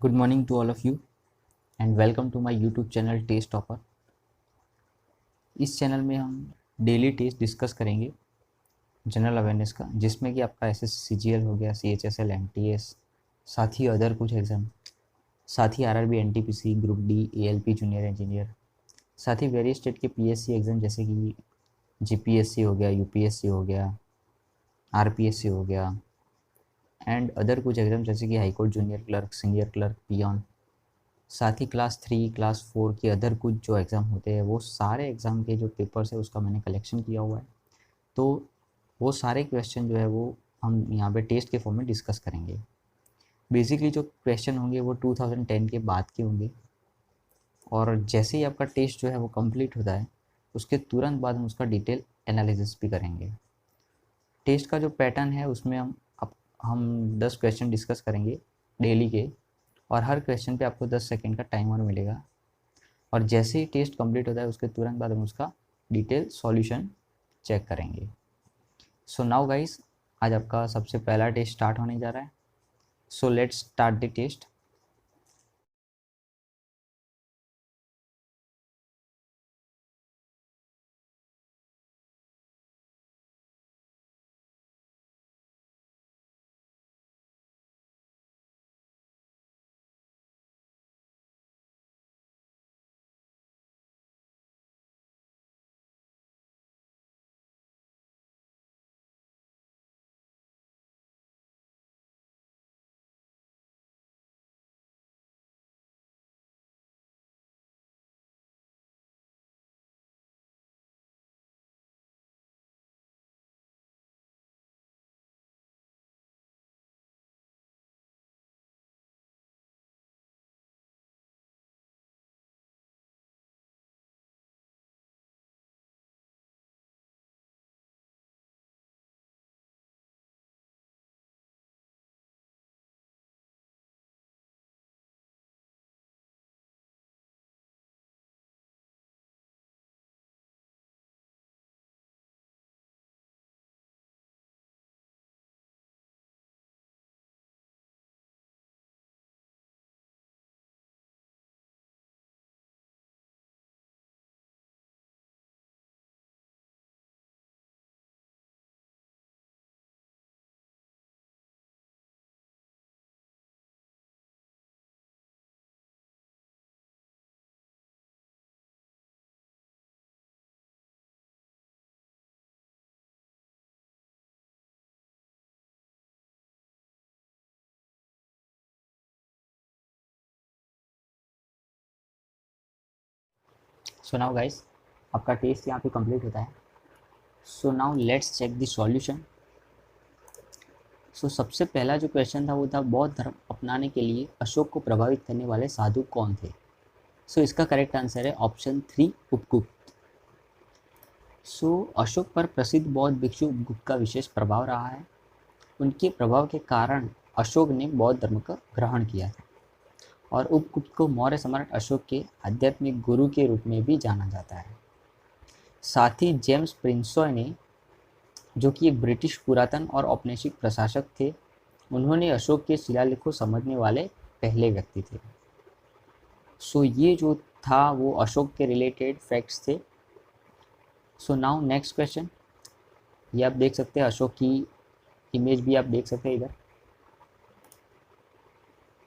Good morning to all of you and welcome to my YouTube channel test topper. इस channel में हम daily test discuss करेंगे general awareness का, जिसमें कि आपका S S C G L हो गया, C H S L, M T S, साथ ही अदर कुछ एग्ज़ाम, साथ ही R R B, N T P C, group D, A L P junior engineer, साथ ही वेरियस स्टेट के पी एस सी एग्ज़ाम जैसे कि जी पी एस सी हो गया, यू पी एस सी हो गया, आर पी एस सी हो गया एंड अदर कुछ एग्ज़ाम जैसे कि high court junior clerk, senior clerk, peon, साथ ही क्लास 3 क्लास 4 के अदर कुछ जो एग्ज़ाम होते हैं वो सारे एग्ज़ाम के जो पेपर्स है उसका मैंने कलेक्शन किया हुआ है। तो वो सारे क्वेश्चन जो है वो हम यहाँ पे टेस्ट के फॉर्म में डिस्कस करेंगे। बेसिकली जो क्वेश्चन होंगे वो 2010 के बाद के होंगे और जैसे ही आपका टेस्ट जो है वो कंप्लीट होता है उसके तुरंत बाद हम उसका डिटेल एनालिसिस भी करेंगे। टेस्ट का जो पैटर्न है उसमें हम 10 क्वेश्चन डिस्कस करेंगे डेली के, और हर क्वेश्चन पे आपको 10 सेकेंड का टाइमर मिलेगा और जैसे ही टेस्ट कंप्लीट होता है उसके तुरंत बाद हम उसका डिटेल सॉल्यूशन चेक करेंगे। सो नाउ गाइस, आज आपका सबसे पहला टेस्ट स्टार्ट होने जा रहा है। So let's start the test. So now guys, आपका टेस्ट यहाँ पे कंप्लीट होता है। So now let's check the solution. So सबसे पहला जो क्वेश्चन था वो था, बौद्ध धर्म अपनाने के लिए अशोक को प्रभावित करने वाले साधु कौन थे। सो इसका करेक्ट आंसर है ऑप्शन 3, उपगुप्त। सो अशोक पर प्रसिद्ध बौद्ध भिक्षु उपगुप्त का विशेष प्रभाव रहा है। उनके प्रभाव के कारण अशोक ने बौद्ध धर्म का ग्रहण किया था और उपगुप्त को मौर्य सम्राट अशोक के आध्यात्मिक गुरु के रूप में भी जाना जाता है। साथ ही जेम्स प्रिंसॉय ने, जो कि एक ब्रिटिश पुरातन और औपनिवेशिक प्रशासक थे, उन्होंने अशोक के शिलालेख को समझने वाले पहले व्यक्ति थे। सो ये जो था वो अशोक के रिलेटेड फैक्ट्स थे। सो नाउ नेक्स्ट क्वेश्चन, ये आप देख सकते हैं, अशोक की इमेज भी आप देख सकते हैं इधर।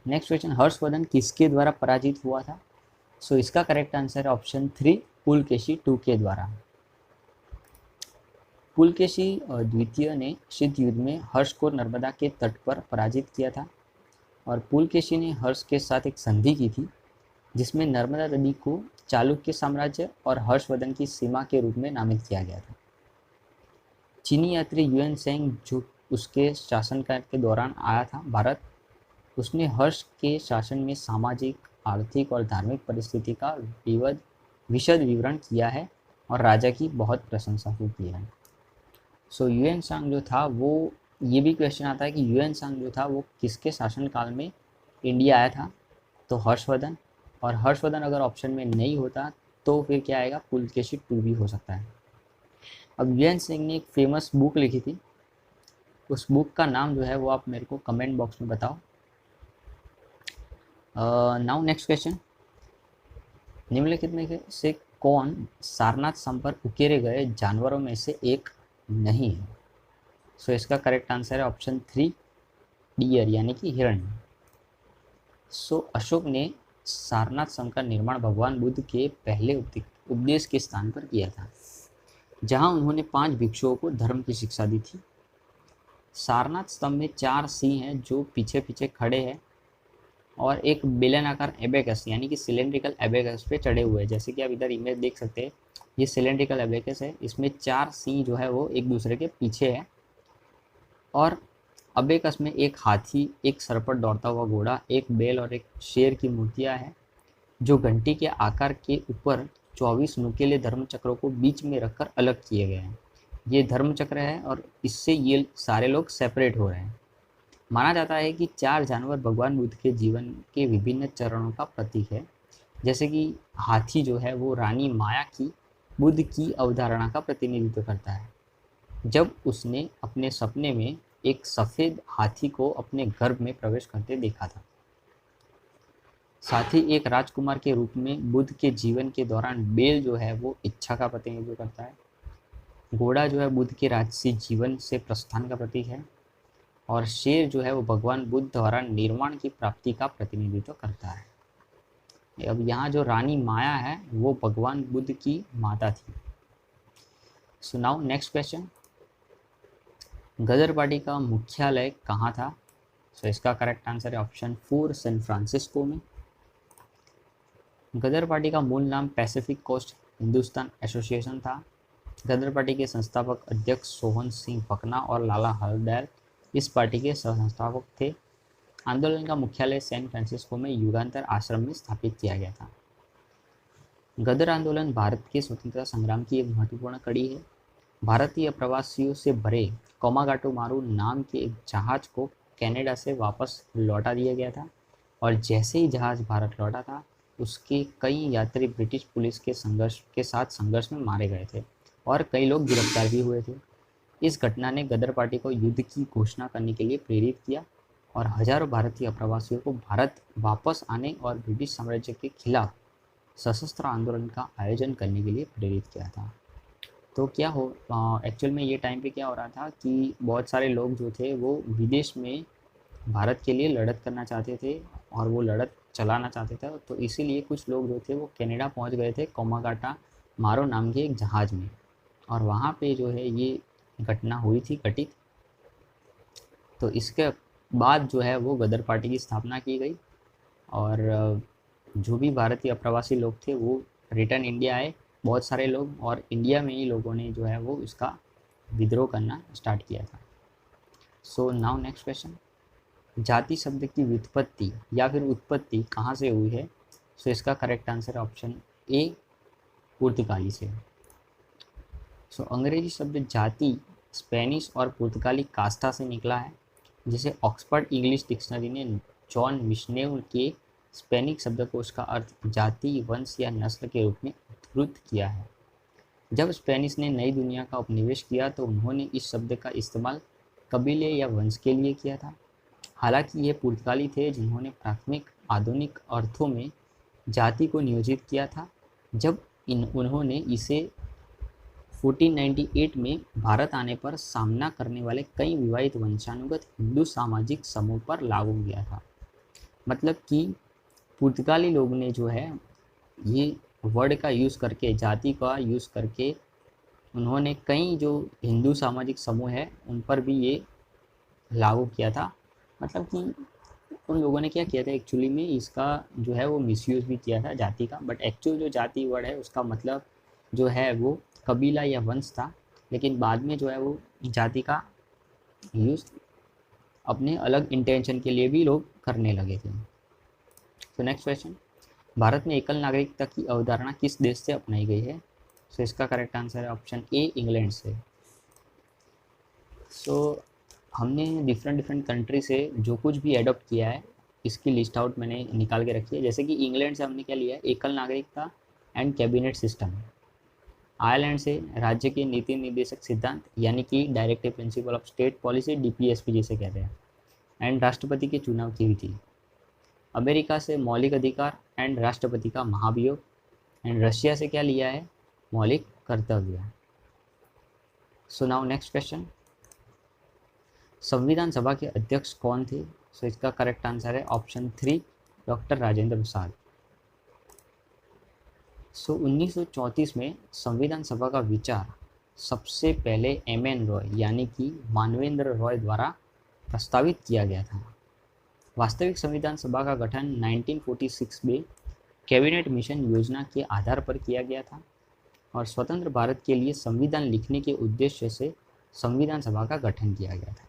नेक्स्ट क्वेश्चन, हर्षवर्धन किसके द्वारा पराजित हुआ था। सो इसका करेक्ट आंसर है ऑप्शन 3, पुलकेशी II के द्वारा। पुलकेशी द्वितीय ने शीत युद्ध में हर्ष को नर्मदा के तट पर पराजित किया था और पुलकेशी ने हर्ष के साथ एक संधि की थी जिसमें नर्मदा नदी को चालुक्य साम्राज्य और हर्षवर्धन की सीमा के रूप में नामित किया गया था। चीनी यात्री युएन सेंग, जो उसके शासनकाल के दौरान आया था भारत, उसने हर्ष के शासन में सामाजिक, आर्थिक और धार्मिक परिस्थिति का विशद विवरण किया है और राजा की बहुत प्रशंसा भी की है। सो युएन सांग जो था वो, ये भी क्वेश्चन आता है कि युएन सांग जो था वो किसके शासनकाल में इंडिया आया था। तो हर्षवर्धन, और हर्षवर्धन अगर ऑप्शन में नहीं होता तो फिर क्या आएगा, पुलकेशी II भी हो सकता है। अब युएन सिंह ने एक फेमस बुक लिखी थी, उस बुक का नाम जो है वो आप मेरे को कमेंट बॉक्स में बताओ। नाउ नेक्स्ट क्वेश्चन, निम्नलिखित में से कौन सारनाथ सम पर उकेरे गए जानवरों में से एक नहीं है? सो इसका करेक्ट आंसर है ऑप्शन 3, डियर यानी कि हिरण। सो अशोक ने सारनाथ सम का निर्माण भगवान बुद्ध के पहले उपदेश के स्थान पर किया था, जहां उन्होंने 5 भिक्षुओं को धर्म की शिक्षा दी थी। सारनाथ स्तंभ में 4 सिंह हैं जो पीछे पीछे खड़े हैं और एक बेलनाकार एबेकस यानी कि सिलेंड्रिकल एबेकस पे चढ़े हुए हैं। जैसे कि आप इधर इमेज देख सकते हैं, ये सिलेंड्रिकल एबेकस है, इसमें 4 सिंह जो है वो एक दूसरे के पीछे है और अबेकस में एक हाथी, एक सर पर दौड़ता हुआ घोड़ा, एक बैल और एक शेर की मूर्तियां हैं, जो घंटी के आकार के ऊपर 24 नुकीले धर्मचक्रों को बीच में रखकर अलग किए गए हैं। ये धर्मचक्र है और इससे ये सारे लोग सेपरेट हो रहे हैं। माना जाता है कि 4 जानवर भगवान बुद्ध के जीवन के विभिन्न चरणों का प्रतीक है। जैसे कि हाथी जो है वो रानी माया की बुद्ध की अवधारणा का प्रतिनिधित्व करता है, जब उसने अपने सपने में एक सफ़ेद हाथी को अपने गर्भ में प्रवेश करते देखा था। साथ ही एक राजकुमार के रूप में बुद्ध के जीवन के दौरान बैल जो है वो इच्छा का प्रतिनिधित्व करता है। घोड़ा जो है बुद्ध के राजसी जीवन से प्रस्थान का प्रतीक है और शेर जो है वो भगवान बुद्ध द्वारा निर्वाण की प्राप्ति का प्रतिनिधित्व करता है। अब यहाँ जो रानी माया है वो भगवान बुद्ध की माता थी। सो नाउ नेक्स्ट क्वेश्चन, गदर पार्टी का मुख्यालय कहाँ था? सो इसका करेक्ट आंसर है ऑप्शन 4, सैन फ्रांसिस्को में। गदर पार्टी का मूल नाम पैसिफिक कोस्ट हिंदुस्तान एसोसिएशन था। गदर पार्टी के संस्थापक अध्यक्ष सोहन सिंह पकना और लाला हरदयाल इस पार्टी के सह संस्थापक थे। आंदोलन का मुख्यालय सैन फ्रांसिस्को में युगांतर आश्रम में स्थापित किया गया था। गदर आंदोलन भारत के स्वतंत्रता संग्राम की एक महत्वपूर्ण कड़ी है। भारतीय प्रवासियों से भरे कोमागाटो मारू नाम के एक जहाज को कनाडा से वापस लौटा दिया गया था और जैसे ही जहाज भारत लौटा था उसके कई यात्री ब्रिटिश पुलिस के साथ संघर्ष में मारे गए थे और कई लोग गिरफ्तार भी हुए थे। इस घटना ने गदर पार्टी को युद्ध की घोषणा करने के लिए प्रेरित किया और हजारों भारतीय प्रवासियों को भारत वापस आने और ब्रिटिश साम्राज्य के खिलाफ सशस्त्र आंदोलन का आयोजन करने के लिए प्रेरित किया था। तो क्या हो एक्चुअल में ये टाइम पे क्या हो रहा था कि बहुत सारे लोग जो थे वो विदेश में भारत के लिए लड़त करना चाहते थे और वो लड़त चलाना चाहते थे, तो इसीलिए कुछ लोग जो थे वो कनाडा पहुंच गए थे कोमागाटा मारो नाम के एक जहाज़ में और वहाँ पे जो है ये घटना हुई थी घटित। तो इसके बाद जो है वो गदर पार्टी की स्थापना की गई और जो भी भारतीय अप्रवासी लोग थे वो रिटर्न इंडिया आए, बहुत सारे लोग, और इंडिया में ही लोगों ने जो है वो इसका विद्रोह करना स्टार्ट किया था। सो नाउ नेक्स्ट क्वेश्चन, जाति शब्द की व्युत्पत्ति या फिर उत्पत्ति कहाँ से हुई है? सो इसका करेक्ट आंसर ऑप्शन ए, पुर्तगाली से। सो अंग्रेजी शब्द जाति स्पेनिश और पुर्तगाली कास्टा से निकला है, जिसे ऑक्सफोर्ड इंग्लिश डिक्शनरी ने जॉन मिशनेव के स्पेनिश शब्दकोश का अर्थ जाति, वंश या नस्ल के रूप में उद्धृत किया है। जब स्पेनिश ने नई दुनिया का उपनिवेश किया तो उन्होंने इस शब्द का इस्तेमाल कबीले या वंश के लिए किया था। हालांकि ये पुर्तगाली थे जिन्होंने प्राथमिक आधुनिक अर्थों में जाति को नियोजित किया था, जब उन्होंने इसे 1498 में भारत आने पर सामना करने वाले कई विवाहित वंशानुगत हिंदू सामाजिक समूह पर लागू किया था। मतलब कि पुर्तगाली लोग ने जो है ये वर्ड का यूज़ करके, जाति का यूज़ करके, उन्होंने कई जो हिंदू सामाजिक समूह है उन पर भी ये लागू किया था। मतलब कि उन लोगों ने क्या किया था एक्चुअली में, इसका जो है वो मिसयूज़ भी किया था जाति का, बट एक्चुअल जो जाति वर्ड है उसका मतलब जो है वो कबीला या वंश था, लेकिन बाद में जो है वो जाति का यूज़ अपने अलग इंटेंशन के लिए भी लोग करने लगे थे। तो नेक्स्ट क्वेश्चन, भारत में एकल नागरिकता की अवधारणा किस देश से अपनाई गई है? सो इसका करेक्ट आंसर है ऑप्शन ए, इंग्लैंड से। सो हमने डिफरेंट कंट्री से जो कुछ भी एडॉप्ट किया है इसकी लिस्ट आउट मैंने निकाल के रखी है। जैसे कि इंग्लैंड से हमने क्या लिया है, एकल नागरिकता एंड कैबिनेट सिस्टम। आयरलैंड से राज्य के नीति निर्देशक सिद्धांत यानी कि directive principle of state policy, DPSP जिसे कहते हैं, एंड राष्ट्रपति के चुनाव की विधि। अमेरिका से मौलिक अधिकार एंड राष्ट्रपति का महाभियोग, एंड रशिया से क्या लिया है, मौलिक कर्तव्य। सो नाउ नेक्स्ट क्वेश्चन, संविधान सभा के अध्यक्ष कौन थे? सो इसका करेक्ट आंसर है ऑप्शन 3, डॉक्टर राजेंद्र प्रसाद। सो 1934 में संविधान सभा का विचार सबसे पहले एम.एन. रॉय यानी कि मानवेंद्र रॉय द्वारा प्रस्तावित किया गया था। वास्तविक संविधान सभा का गठन 1946 में कैबिनेट मिशन योजना के आधार पर किया गया था और स्वतंत्र भारत के लिए संविधान लिखने के उद्देश्य से संविधान सभा का गठन किया गया था।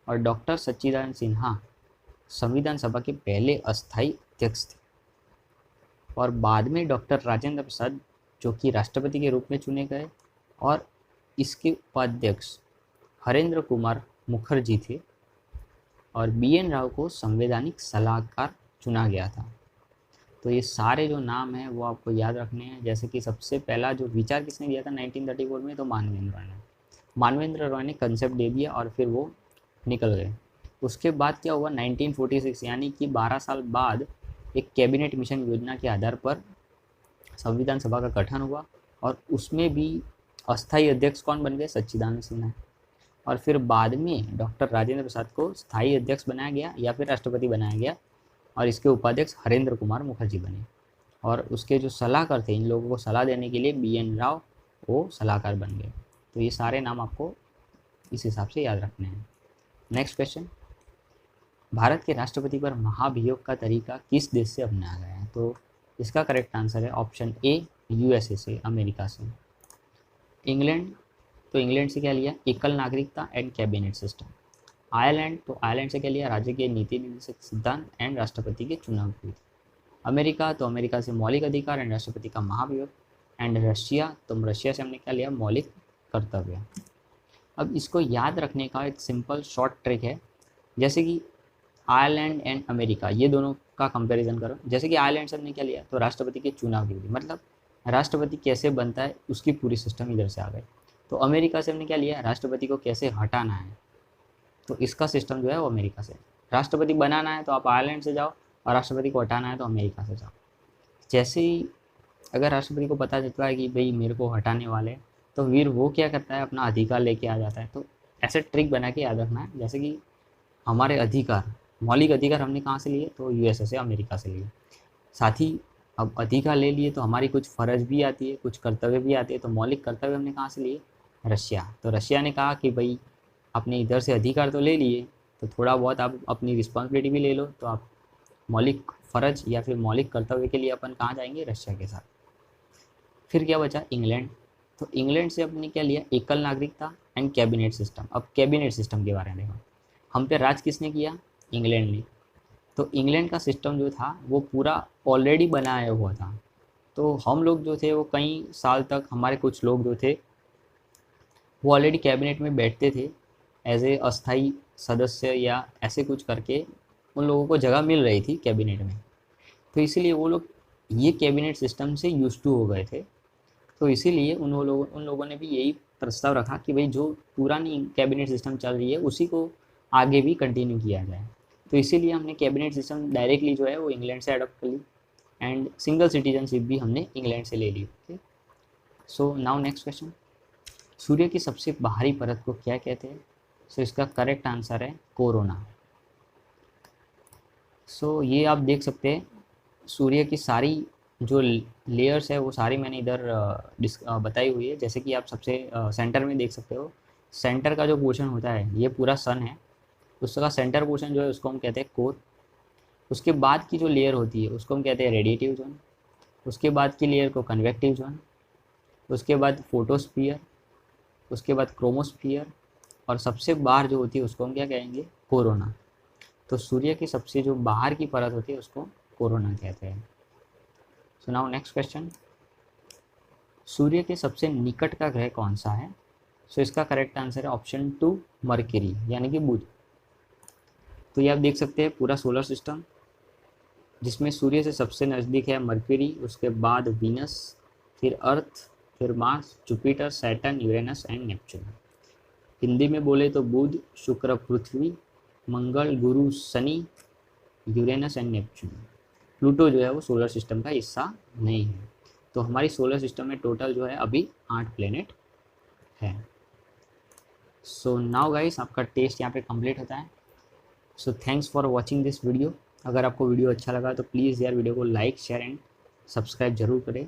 और डॉक्टर सच्चिदानंद सिन्हा संविधान सभा के पहले अस्थायी अध्यक्ष थे और बाद में डॉक्टर राजेंद्र प्रसाद जो कि राष्ट्रपति के रूप में चुने गए और इसके उपाध्यक्ष हरेंद्र कुमार मुखर्जी थे और बी.एन. राव को संवैधानिक सलाहकार चुना गया था। तो ये सारे जो नाम हैं वो आपको याद रखने हैं। जैसे कि सबसे पहला जो विचार किसने दिया था 1934 में, तो मानवेंद्र रॉय ने कंसेप्ट दे दिया और फिर वो निकल गए। उसके बाद क्या हुआ, 1946 यानी कि 12 साल बाद एक कैबिनेट मिशन योजना के आधार पर संविधान सभा का गठन हुआ और उसमें भी अस्थायी अध्यक्ष कौन बन गए, सच्चिदानंद सिन्हा। और फिर बाद में डॉक्टर राजेंद्र प्रसाद को स्थायी अध्यक्ष बनाया गया या फिर राष्ट्रपति बनाया गया और इसके उपाध्यक्ष हरेंद्र कुमार मुखर्जी बने। और उसके जो सलाहकार थे, इन लोगों को सलाह देने के लिए बी.एन. राव वो सलाहकार बन गए। तो ये सारे नाम आपको इस हिसाब से याद रखने हैं। नेक्स्ट क्वेश्चन, भारत के राष्ट्रपति पर महाभियोग का तरीका किस देश से अपनाया गया है? तो इसका करेक्ट आंसर है ऑप्शन ए, यूएसए से, अमेरिका से। इंग्लैंड, तो इंग्लैंड से क्या लिया, एकल नागरिकता एंड कैबिनेट सिस्टम। आयरलैंड, तो आयरलैंड से क्या लिया, राज्य के नीति निर्देशक सिद्धांत एंड राष्ट्रपति के चुनाव की। अमेरिका, तो अमेरिका से मौलिक अधिकार एंड राष्ट्रपति का महाभियोग। एंड रशिया, तो रशिया से हमने क्या लिया, मौलिक कर्तव्य। अब इसको याद रखने का एक सिंपल शॉर्ट ट्रिक है, जैसे कि आयरलैंड एंड अमेरिका ये दोनों का कंपैरिजन करो। जैसे कि आयरलैंड से हमने क्या लिया, तो राष्ट्रपति के चुनाव की विधि, मतलब राष्ट्रपति कैसे बनता है उसकी पूरी सिस्टम इधर से आ गए। तो अमेरिका से हमने क्या लिया, राष्ट्रपति को कैसे हटाना है, तो इसका सिस्टम जो है वो अमेरिका से। राष्ट्रपति बनाना है तो आप आयरलैंड से जाओ और राष्ट्रपति को हटाना है तो अमेरिका से जाओ। जैसे ही अगर राष्ट्रपति को पता चलता है कि भाई मेरे को हटाने वाले हैं, तो फिर वो क्या करता है, अपना अधिकार लेके आ जाता है। तो ऐसे ट्रिक बना के याद रखना है। जैसे कि हमारे अधिकार, मौलिक अधिकार हमने कहाँ से लिए, तो यूएसए से, अमेरिका से लिए। साथ ही अब अधिकार ले लिए तो हमारी कुछ फ़र्ज भी आती है, कुछ कर्तव्य भी आते हैं। तो मौलिक कर्तव्य हमने कहाँ से लिए, रशिया। तो रशिया ने कहा कि भाई आपने इधर से अधिकार तो ले लिए, तो थोड़ा बहुत आप अपनी रिस्पॉन्सिबिलिटी भी ले लो। तो आप मौलिक फ़र्ज या फिर मौलिक कर्तव्य के लिए अपन कहाँ जाएंगे, रशिया के साथ। फिर क्या बचा, इंग्लैंड। तो इंग्लैंड से अपने क्या लिया, एकल नागरिकता एंड कैबिनेट सिस्टम। अब कैबिनेट सिस्टम के बारे में देखो, हम पे राज किसने किया, इंग्लैंड ने। तो इंग्लैंड का सिस्टम जो था वो पूरा ऑलरेडी बनाया हुआ था। तो हम लोग जो थे वो कई साल तक, हमारे कुछ लोग जो थे वो ऑलरेडी कैबिनेट में बैठते थे एज ए अस्थाई सदस्य या ऐसे कुछ करके उन लोगों को जगह मिल रही थी कैबिनेट में। तो इसीलिए वो लोग ये कैबिनेट सिस्टम से यूज्ड टू हो गए थे। तो इसीलिए उन लोगों ने भी यही प्रस्ताव रखा कि भाई जो पुरानी कैबिनेट सिस्टम चल रही है उसी को आगे भी कंटिन्यू किया जाए। तो इसीलिए हमने कैबिनेट सिस्टम डायरेक्टली जो है वो इंग्लैंड से अडॉप्ट कर ली एंड सिंगल सिटीजनशिप भी हमने इंग्लैंड से ले ली। Okay, so now next question, सूर्य की सबसे बाहरी परत को क्या कहते हैं? सो इसका करेक्ट आंसर है कोरोना। सो ये आप देख सकते हैं सूर्य की सारी जो लेयर्स है वो सारी मैंने इधर बताई हुई है। जैसे कि आप सबसे सेंटर में देख सकते हो, सेंटर का जो पोर्शन होता है ये पूरा सन है, उसका सेंटर पोर्शन जो है उसको हम कहते हैं कोर। उसके बाद की जो लेयर होती है उसको हम कहते हैं रेडिएटिव जोन। उसके बाद की लेयर को कन्वेक्टिव जोन, उसके बाद फोटोस्फीयर, उसके बाद क्रोमोस्फीयर और सबसे बाहर जो होती है उसको हम क्या कहेंगे, कोरोना। तो सूर्य की सबसे जो बाहर की परत होती है उसको कोरोना कहते हैं। सो नाउ नेक्स्ट क्वेश्चन, सूर्य के सबसे निकट का ग्रह कौन सा है? सो इसका करेक्ट आंसर है ऑप्शन 2, मरकरी यानी कि बुध। तो ये आप देख सकते हैं पूरा सोलर सिस्टम जिसमें सूर्य से सबसे नज़दीक है मरकरी, उसके बाद वीनस, फिर अर्थ, फिर Mars, Jupiter, Saturn, Uranus and Neptune. Hindi में बोले तो बुध, शुक्र, पृथ्वी, मंगल, गुरु, Shani Uranus and Neptune. Pluto जो है वो सोलर सिस्टम का हिस्सा नहीं है। तो हमारी सोलर सिस्टम में टोटल जो है अभी 8 प्लेनेट है। सो नाउ गाइस आपका टेस्ट यहाँ पे कंप्लीट होता है। So thanks for watching this video. अगर आपको वीडियो अच्छा लगा तो प्लीज़ यार वीडियो को लाइक शेयर एंड सब्सक्राइब जरूर करें।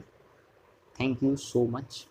Thank you so much.